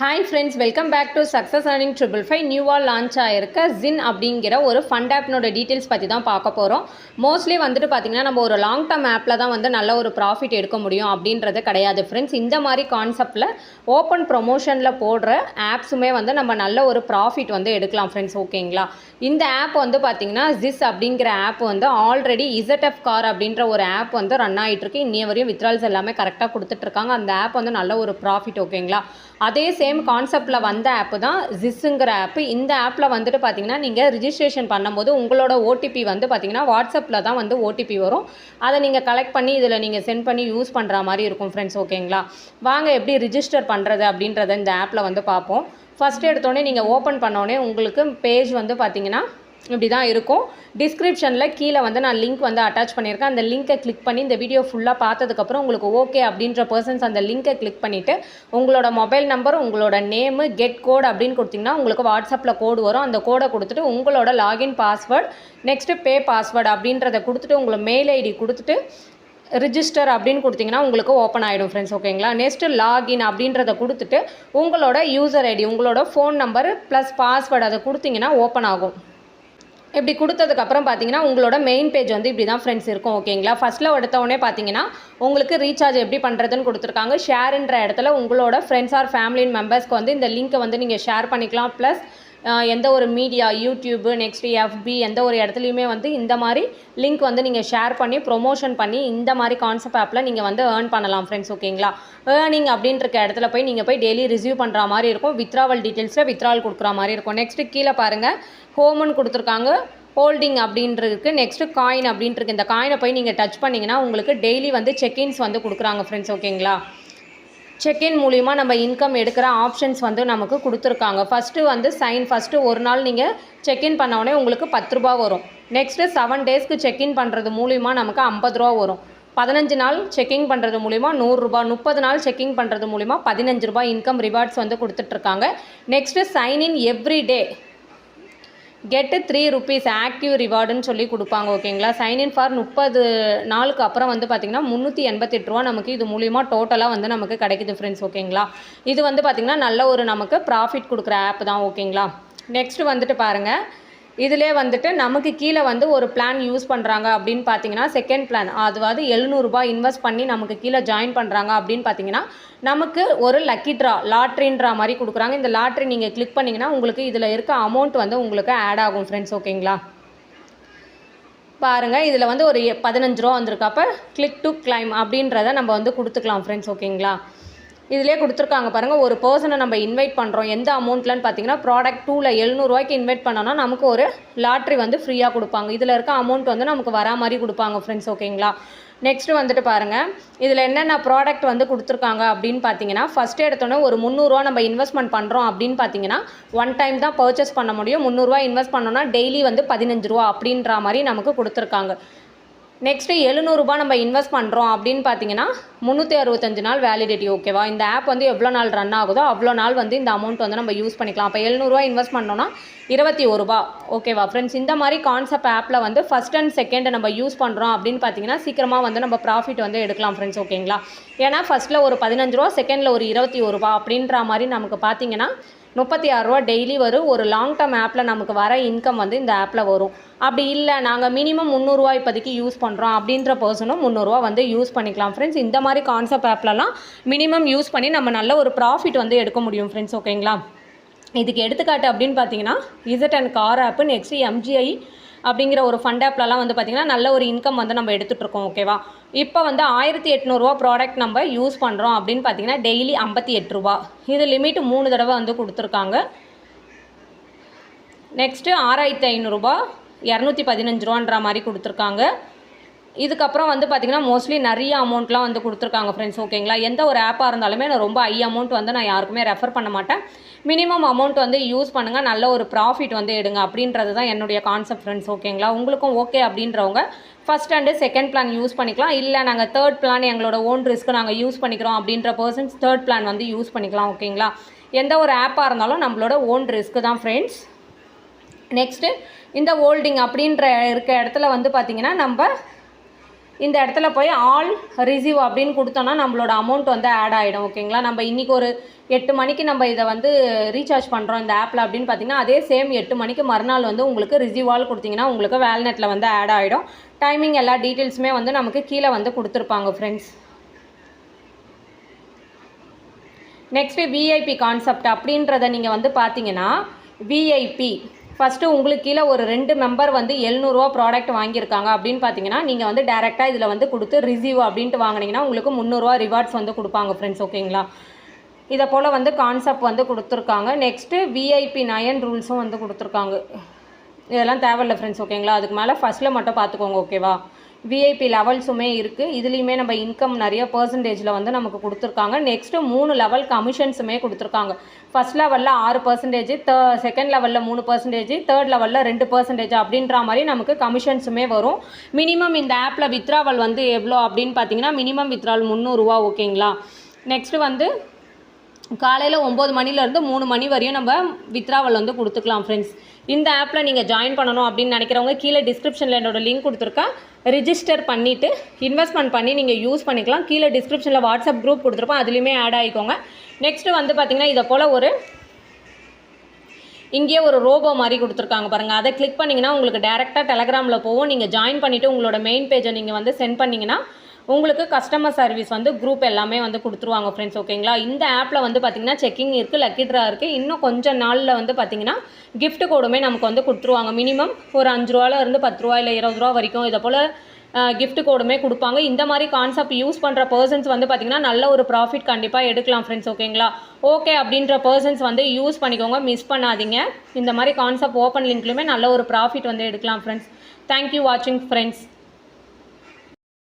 Hi friends, welcome back to success earning 555 நியூவாக launch ஆகிருக்க ஜின் அப்படிங்கிற ஒரு ஃபண்ட் ஆப்னோட டீட்டெயில்ஸ் பற்றி தான் பார்க்க போகிறோம். மோஸ்ட்லி வந்துட்டு பார்த்திங்கன்னா நம்ம ஒரு லாங் டர்ம் ஆப்பில் தான் வந்து நல்ல ஒரு ப்ராஃபிட் எடுக்க முடியும் அப்படின்றது கிடையாது ஃப்ரெண்ட்ஸ். இந்த மாதிரி கான்செப்டில் ஓப்பன் ப்ரொமோஷனில் போடுற ஆப்ஸுமே வந்து நம்ம நல்ல ஒரு ப்ராஃபிட் வந்து எடுக்கலாம் ஃப்ரெண்ட்ஸ். ஓகேங்களா? இந்த ஆப் வந்து பார்த்திங்கன்னா ஜிஸ் அப்படிங்கிற ஆப் வந்து ஆல்ரெடி இசட்எஃப் கார் அப்படின்ற ஒரு ஆப் வந்து ரன் ஆகிட்டுருக்கு. இன்னைய வரையும் வித்ட்ரால்ஸ் எல்லாமே கரெக்டாக கொடுத்துட்ருக்காங்க. அந்த ஆப் வந்து நல்ல ஒரு ப்ராஃபிட். ஓகேங்களா? அதே சேம் கான்செப்டில் வந்த ஆப்பு தான் ஜிஸ்ஸுங்கிற ஆப்பு. இந்த ஆப்பில் வந்துட்டு பார்த்திங்கன்னா நீங்கள் ரிஜிஸ்ட்ரேஷன் பண்ணும்போது உங்களோட ஓடிபி வந்து பார்த்திங்கன்னா வாட்ஸ்அப்பில் தான் வந்து ஓடிபி வரும். அதை நீங்கள் கலெக்ட் பண்ணி இதில் நீங்கள் சென்ட் பண்ணி யூஸ் பண்ணுற மாதிரி இருக்கும் ஃப்ரெண்ட்ஸ். ஓகேங்களா? வாங்க எப்படி ரிஜிஸ்டர் பண்ணுறது அப்படின்றத இந்த ஆப்பில் வந்து பார்ப்போம். ஃபஸ்ட்டு எடுத்தோடனே நீங்கள் ஓப்பன் பண்ணோடனே உங்களுக்கு பேஜ் வந்து பார்த்திங்கன்னா இப்படி தான் இருக்கும். டிஸ்கிரிப்ஷனில் கீழே வந்து நான் லிங்க் வந்து அட்டாச் பண்ணியிருக்கேன். அந்த லிங்க்கை கிளிக் பண்ணி இந்த வீடியோ ஃபுல்லாக பார்த்ததுக்கப்புறம் உங்களுக்கு ஓகே அப்படின்ற பர்சன்ஸ் அந்த லிங்க்கை கிளிக் பண்ணிவிட்டு உங்களோட மொபைல் நம்பர், உங்களோட நேமு, கெட் கோட் அப்படின்னு கொடுத்திங்கன்னா உங்களுக்கு வாட்ஸ்அப்பில் கோடு வரும். அந்த கோடை கொடுத்துட்டு உங்களோட லாகின் பாஸ்வேர்டு, நெக்ஸ்ட்டு பே பாஸ்வேர்டு அப்படின்றத கொடுத்துட்டு உங்களை மெயில் ஐடி கொடுத்துட்டு ரிஜிஸ்டர் அப்படின்னு கொடுத்திங்கன்னா உங்களுக்கு ஓப்பன் ஆகிடும் ஃப்ரெண்ட்ஸ். ஓகேங்களா? நெக்ஸ்ட்டு லாகின் அப்படின்றத கொடுத்துட்டு உங்களோட யூசர் ஐடி, உங்களோட ஃபோன் நம்பர் ப்ளஸ் பாஸ்வேர்டு அதை கொடுத்திங்கன்னா ஓப்பன் ஆகும். இப்படி கொடுத்ததுக்கப்புறம் பார்த்தீங்கன்னா உங்களோட மெயின் பேஜ் வந்து இப்படி தான் ஃப்ரெண்ட்ஸ் இருக்கும். ஓகேங்களா? ஃபஸ்ட்டில் எடுத்தவொடனே பார்த்தீங்கன்னா உங்களுக்கு ரீசார்ஜ் எப்படி பண்ணுறதுன்னு கொடுத்துருக்காங்க. ஷேருன்ற இடத்துல உங்களோட ஃப்ரெண்ட்ஸ் ஆர் ஃபேமிலி மெம்பர்ஸ்க்கு வந்து இந்த லிங்க்கை வந்து நீங்கள் ஷேர் பண்ணிக்கலாம். ப்ளஸ் எந்த ஒரு மீடியா, யூடியூப்பு, நெக்ஸ்ட்டு எஃபி எந்த ஒரு இடத்துலையுமே வந்து இந்த மாதிரி லிங்க் வந்து நீங்கள் ஷேர் பண்ணி ப்ரொமோஷன் பண்ணி இந்த மாதிரி கான்செப்ட் ஆப்பில் நீங்கள் வந்து ஏர்ன் பண்ணலாம் ஃப்ரெண்ட்ஸ். ஓகேங்களா? ஏர்னிங் அப்படின்ற இடத்துல போய் நீங்கள் போய் டெய்லி ரிசீவ் பண்ணுற மாதிரி இருக்கும். வித்ராவல் டீட்டெயில்ஸில் வித்ராவல் கொடுக்குற மாதிரி இருக்கும். நெக்ஸ்ட்டு கீழே பாருங்கள், ஹோம்னு கொடுத்துருக்காங்க, ஹோல்டிங் அப்படின்றது, நெக்ஸ்ட்டு காயின் அப்படின்ட்டு. இந்த காயினை போய் நீங்கள் டச் பண்ணிங்கன்னா உங்களுக்கு டெய்லி வந்து செக்இன்ஸ் வந்து கொடுக்குறாங்க ஃப்ரெண்ட்ஸ். ஓகேங்களா? செக்இன் மூலிமா நம்ம இன்கம் எடுக்கிற ஆப்ஷன்ஸ் வந்து நமக்கு கொடுத்துருக்காங்க. ஃபஸ்ட்டு வந்து ஃபஸ்ட்டு ஒரு நாள் நீங்கள் செக்இன் பண்ணோடனே உங்களுக்கு 10 ரூபா வரும். நெக்ஸ்ட்டு 7 டேஸ்க்கு செக்இன் பண்ணுறது மூலிமா நமக்கு 50 ரூபா வரும். 15 நாள் செக்கிங் பண்ணுறது மூலிமா 100 ரூபா, 30 நாள் செக்கிங் பண்ணுறது மூலிமா 15 ரூபா இன்கம் ரிவார்ட்ஸ் வந்து கொடுத்துட்ருக்காங்க. நெக்ஸ்ட்டு சைன்இன் எவ்ரி டே கெட்டு 3 rupees ஆக்டிவ் ரிவார்டுன்னு சொல்லி கொடுப்பாங்க. ஓகேங்களா? சைன்இன் ஃபார் 30 நாளுக்கு அப்புறம் வந்து பார்த்திங்கன்னா 388 ரூபா நமக்கு இது மூலிமா டோட்டலாக வந்து நமக்கு கிடைக்குது ஃப்ரெண்ட்ஸ். ஓகேங்களா? இது வந்து பார்த்திங்கன்னா நல்ல ஒரு நமக்கு ப்ராஃபிட் கொடுக்குற ஆப் தான். ஓகேங்களா? நெக்ஸ்ட்டு வந்துட்டு பாருங்கள், இதிலே வந்துட்டு நமக்கு கீழே வந்து ஒரு பிளான் யூஸ் பண்ணுறாங்க அப்படின்னு பார்த்தீங்கன்னா செகண்ட் பிளான், அதாவது 700 ரூபாய் இன்வெஸ்ட் பண்ணி நமக்கு கீழே ஜாயின் பண்ணுறாங்க அப்படின்னு பார்த்தீங்கன்னா நமக்கு ஒரு லக்கி ட்ரா, லாட்ரின்ற மாதிரி கொடுக்குறாங்க. இந்த லாட்ரி நீங்கள் கிளிக் பண்ணிங்கன்னா உங்களுக்கு இதில் இருக்க அமௌண்ட் வந்து உங்களுக்கு ஆட் ஆகும் ஃப்ரெண்ட்ஸ். ஓகேங்களா? பாருங்கள், இதில் வந்து ஒரு 15 ரூபா வந்திருக்கு. அப்போ கிளிக் டு கிளைம் அப்படின்றத நம்ம வந்து கொடுத்துக்கலாம் ஃப்ரெண்ட்ஸ். ஓகேங்களா? இதிலே கொடுத்துருக்காங்க பாருங்கள், ஒரு பர்சனை நம்ம இன்வைட் பண்ணுறோம். எந்த அமௌண்ட்லன்னு பார்த்தீங்கன்னா ப்ராடக்ட் 2ல் 700 ரூபாய்க்கு இன்வைட் பண்ணோன்னா நமக்கு ஒரு லாட்ரி வந்து ஃப்ரீயாக கொடுப்பாங்க. இதில் இருக்க அமௌண்ட் வந்து நமக்கு வரா மாதிரி கொடுப்பாங்க ஃப்ரெண்ட்ஸ். ஓகேங்களா? நெக்ஸ்ட்டு வந்துட்டு பாருங்கள், இதில் என்னென்ன ப்ராடக்ட் வந்து கொடுத்துருக்காங்க அப்படின்னு பார்த்தீங்கன்னா ஃபஸ்ட்டு எடுத்தோன்னே ஒரு 300 ரூபா நம்ம இன்வெஸ்ட்மெண்ட் பண்ணுறோம் அப்படின்னு பார்த்தீங்கன்னா ஒன் டைம் தான் பர்ச்சேஸ் பண்ண முடியும். 300 ரூபா இன்வெஸ்ட் பண்ணோன்னா டெய்லி வந்து 15 ரூபா அப்படின்ற மாதிரி நமக்கு கொடுத்துருக்காங்க. நெக்ஸ்ட்டு 700 ரூபா நம்ம இன்வெஸ்ட் பண்ணுறோம் அப்படின்னு பார்த்தீங்கன்னா 365 நாள் வேலிடிட்டி. ஓகேவா? இந்த ஆப் வந்து எவ்வளோ நாள் ரன் ஆகுதோ அவ்வளோ நாள் வந்து இந்த அமௌண்ட் வந்து நம்ம யூஸ் பண்ணிக்கலாம். அப்போ 700 ரூபா இன்வெஸ்ட் பண்ணோன்னா 21 ரூபா. ஓகேவா ஃப்ரெண்ட்ஸ்? இந்த மாதிரி கான்செப்ட் ஆப்பில் வந்து ஃபஸ்ட் அண்ட் செகண்ட் நம்ம யூஸ் பண்ணுறோம் அப்படின்னு பார்த்தீங்கன்னா சீக்கிரமாக வந்து நம்ம ப்ராஃபிட் வந்து எடுக்கலாம் ஃப்ரெண்ட்ஸ். ஓகேங்களா? ஏன்னா ஃபஸ்ட்டில் ஒரு 15 ரூபா, செகண்டில் ஒரு 21 ரூபா அப்படின்ற மாதிரி நமக்கு பார்த்தீங்கன்னா 36 ரூபா டெய்லி வரும். ஒரு லாங் டர்ம் ஆப்பில் நமக்கு வர இன்கம் வந்து இந்த ஆப்பில் வரும். அப்படி இல்லை, நாங்கள் மினிமம் 300 ரூபா இப்போதைக்கு யூஸ் பண்ணுறோம் அப்படின்ற பர்சனும் 300 ரூபா வந்து யூஸ் பண்ணிக்கலாம் ஃப்ரெண்ட்ஸ். இந்த மாதிரி கான்செப்ட் ஆப்லலாம் மினிமம் யூஸ் பண்ணி நம்ம நல்ல ஒரு ப்ராஃபிட் வந்து எடுக்க முடியும் ஃப்ரெண்ட்ஸ். ஓகேங்களா? இதுக்கு எடுத்துக்காட்டு அப்படின்னு பார்த்தீங்கன்னா Z and car app, next MGI அப்படிங்கிற ஒரு ஃபண்ட் ஆப்லலாம் வந்து பார்த்திங்கன்னா நல்ல ஒரு இன்கம் வந்து நம்ம எடுத்துகிட்ருக்கோம். ஓகேவா? இப்போ வந்து 1800 ரூபா ப்ராடக்ட் நம்ம யூஸ் பண்ணுறோம் அப்படின்னு பார்த்தீங்கன்னா டெய்லி 58 ரூபா. இது லிமிட் 3 தடவை வந்து கொடுத்துருக்காங்க. நெக்ஸ்ட்டு 6500 ரூபா 215 ரூபான்ற மாதிரி கொடுத்துருக்காங்க. இதுக்கப்புறம் வந்து பார்த்திங்கன்னா மோஸ்ட்லி நிறைய அமௌண்ட்லாம் வந்து கொடுத்துருக்காங்க ஃப்ரெண்ட்ஸ். ஓகேங்களா? எந்த ஒரு ஆப்பாக இருந்தாலுமே நான் ரொம்ப ஹை அமௌண்ட் வந்து நான் யாருக்குமே ரெஃபர் பண்ண மாட்டேன். மினிமம் அமௌண்ட் வந்து யூஸ் பண்ணுங்கள், நல்ல ஒரு ப்ராஃபிட் வந்து எடுங்க அப்படின்றது தான் என்னுடைய கான்செப்ட் ஃப்ரெண்ட்ஸ். ஓகேங்களா? உங்களுக்கும் ஓகே அப்படின்றவங்க first and second plan use பண்ணிக்கலாம். இல்லை நாங்கள் தேர்ட் பிளான் எங்களோட ஓன் ரிஸ்க்கு நாங்கள் யூஸ் பண்ணிக்கிறோம் அப்படின்ற பர்சன்ஸ் தேர்ட் பிளான் வந்து யூஸ் பண்ணிக்கலாம். ஓகேங்களா? எந்த ஒரு ஆப்பாக இருந்தாலும் நம்மளோட ஓன் ரிஸ்க்கு தான் ஃப்ரெண்ட்ஸ். நெக்ஸ்ட்டு இந்த ஹோல்டிங் அப்படின்ற இருக்க இடத்துல வந்து பார்த்திங்கன்னா நம்ம இந்த இடத்துல போய் ஆல் ரிசீவ் அப்படின்னு கொடுத்தோன்னா நம்மளோட அமௌண்ட் வந்து ஆட் ஆகிடும். ஓகேங்களா, நம்ம இன்றைக்கி ஒரு 8 மணிக்கு நம்ம இதை வந்து ரீசார்ஜ் பண்ணுறோம் இந்த ஆப்பில் அப்படின்னு பார்த்தீங்கன்னா, அதே சேம் 8 மணிக்கு மறுநாள் வந்து உங்களுக்கு ரிசீவ் ஆல் கொடுத்தீங்கன்னா உங்களுக்கு வேல்நெட்டில் வந்து ஆட் ஆகிடும். டைமிங் எல்லா டீட்டெயில்ஸுமே வந்து நமக்கு கீழே வந்து கொடுத்துருப்பாங்க ஃப்ரெண்ட்ஸ். நெக்ஸ்ட்டு விஐபி கான்செப்ட் அப்படின்றத நீங்கள் வந்து பார்த்தீங்கன்னா, விஐபி ஃபஸ்ட்டு உங்களுக்கு கீழே ஒரு 2 மெம்பர் வந்து 700 ப்ராடக்ட் வாங்கியிருக்காங்க அப்படின்னு பார்த்தீங்கன்னா, நீங்கள் வந்து டேரெக்டாக இதில் வந்து கொடுத்து ரிசீவ் அப்படின்ட்டு வாங்கினீங்கன்னா உங்களுக்கு 300 ரிவார்ட்ஸ் வந்து கொடுப்பாங்க ஃப்ரெண்ட்ஸ். ஓகேங்களா, இதை போல் வந்து கான்செப்ட் வந்து கொடுத்துருக்காங்க. நெக்ஸ்ட்டு விஐபி 9 ரூல்ஸும் வந்து கொடுத்துருக்காங்க. இதெல்லாம் தேவையில்லை ஃப்ரெண்ட்ஸ். ஓகேங்களா, அதுக்கு மேலே ஃபஸ்ட்டில் மட்டும் பார்த்துக்கோங்க. ஓகேவா, விஐபி லெவல்ஸுமே இருக்குது. இதுலேயுமே நம்ம இன்கம் நிறைய பர்சன்டேஜில் வந்து நமக்கு கொடுத்துருக்காங்க. நெக்ஸ்ட்டு 3 லெவல் கமிஷன்ஸுமே கொடுத்துருக்காங்க. ஃபஸ்ட் லெவலில் 6%, செகண்ட் லெவலில் 3%, தேர்ட் லெவலில் 2% அப்படின்ற மாதிரி நமக்கு கமிஷன்ஸுமே வரும். மினிமம் இந்த ஆப்பில் வித்ராவல் வந்து எவ்வளோ அப்படின்னு பார்த்தீங்கன்னா, மினிமம் வித்ராவல் 300 ரூபா. ஓகேங்களா, நெக்ஸ்ட்டு வந்து காலையில் 9 மணிலேருந்து 3 மணி வரையும் நம்ம வித்ராவல் வந்து கொடுத்துக்கலாம் ஃப்ரெண்ட்ஸ். இந்த ஆப்பில் நீங்கள் ஜாயின் பண்ணணும் அப்படின்னு நினைக்கிறவங்க கீழே டிஸ்கிரிப்ஷனில் என்னோடய லிங்க் கொடுத்துருக்கேன். ரிஜிஸ்டர் பண்ணிவிட்டு இன்வெஸ்ட்மெண்ட் பண்ணி நீங்கள் யூஸ் பண்ணிக்கலாம். கீழே டிஸ்கிரிப்ஷனில் வாட்ஸ்அப் குரூப் கொடுத்துருப்போம், அதுலேயுமே ஆட் ஆகிக்கோங்க. நெக்ஸ்ட்டு வந்து பார்த்திங்கன்னா, இதை போல் ஒரு இங்கேயே ஒரு ரோபோ மாதிரி கொடுத்துருக்காங்க பாருங்கள். அதை கிளிக் பண்ணிங்கன்னா உங்களுக்கு டேரெக்டாக டெலகிராமில் போகும். நீங்கள் ஜாயின் பண்ணிவிட்டு உங்களோட மெயின் பேஜை நீங்கள் வந்து சென்ட் பண்ணிங்கன்னா உங்களுக்கு கஸ்டமர் சர்வீஸ் வந்து குரூப் எல்லாமே வந்து கொடுத்துருவாங்க ஃப்ரெண்ட்ஸ். ஓகேங்களா, இந்த ஆப்பில் வந்து பார்த்திங்கன்னா செக்கிங் இருக்குது, லக்கி ட்ரா இருக்குது. இன்னும் கொஞ்சம் நாளில் வந்து பார்த்திங்கன்னா கிஃப்ட் கோடுமே நமக்கு வந்து கொடுத்துருவாங்க. மினிமம் ஒரு 5 ரூபாயிலேருந்து 10 ரூபா இல்லை 20 ரூபா வரைக்கும் இதை போல் கிஃப்ட் கோடுமே கொடுப்பாங்க. இந்த மாதிரி கான்செப்ட் யூஸ் பண்ணுற பர்சன்ஸ் வந்து பார்த்திங்கன்னா நல்ல ஒரு ப்ராஃபிட் கண்டிப்பாக எடுக்கலாம் ஃப்ரெண்ட்ஸ். ஓகேங்களா, ஓகே அப்படின்ற பர்சன்ஸ் வந்து யூஸ் பண்ணிக்கோங்க, மிஸ் பண்ணாதீங்க. இந்த மாதிரி கான்செப்ட் ஓப்பன் லிங்க்லையுமே நல்ல ஒரு ப்ராஃபிட் வந்து எடுக்கலாம் ஃப்ரெண்ட்ஸ். தேங்க்யூ வாட்சிங் ஃப்ரெண்ட்ஸ்.